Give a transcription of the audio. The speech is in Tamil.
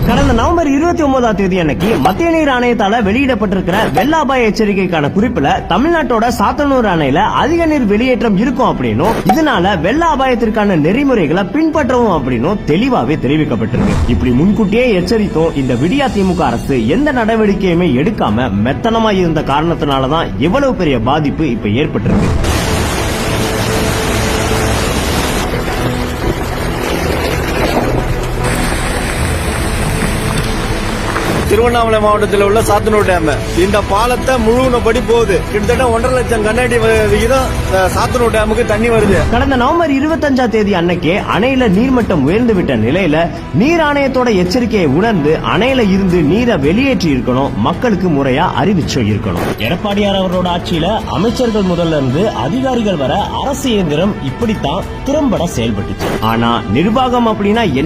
கடந்த நவம்பர் 29ஆம் தேதி அன்னைக்கு மத்திய நீர் ஆணையத்தால வெளியிடப்பட்டிருக்கிற வெள்ள அபாய எச்சரிக்கைக்கான குறிப்புல தமிழ்நாட்டோட சாத்தனூர் அணையில அதிக நீர் வெளியேற்றம் இருக்கும் அப்படின்னும் இதனால வெள்ள அபாயத்திற்கான நெறிமுறைகளை பின்பற்றவும் அப்படின்னும் தெளிவாவே தெரிவிக்கப்பட்டிருக்கு. இப்படி முன்கூட்டியே எச்சரித்தும் இந்த விடியா திமுக அரசு எந்த நடவடிக்கையுமே எடுக்காம மெத்தனமா இருந்த காரணத்தினாலதான் இவ்வளவு பெரிய பாதிப்பு இப்ப ஏற்பட்டிருக்கு. திருவண்ணாமலை மாவட்டத்தில் உள்ள சாத்தனூர் டேம் இந்த பாலத்தை முழுவதும்படி போகுது. கிட்டத்தட்ட 1.5 லட்சம் கண்ணாடி விகிதம் சாத்தனூர் டேமுக்கு தண்ணி வருது. கடந்த நவம்பர் 25ஆம் தேதி அன்னைக்கே அணையில நீர்மட்டம் உயர்ந்து விட்ட நிலையில நீர் ஆணையத்தோட எச்சரிக்கையை உணர்ந்து அணையில இருந்து நீரை வெளியேற்றி இருக்கணும், மக்களுக்கு முறையா அறிவிச்சு இருக்கணும். எடப்பாடியார் அவரோட ஆட்சியில அமைச்சர்கள் முதல்ல இருந்து அதிகாரிகள் வர அரசு இயந்திரம் இப்படித்தான் திறம்பட செயல்பட்டுச்சு. ஆனா நிர்வாகம் அப்படின்னா என்ன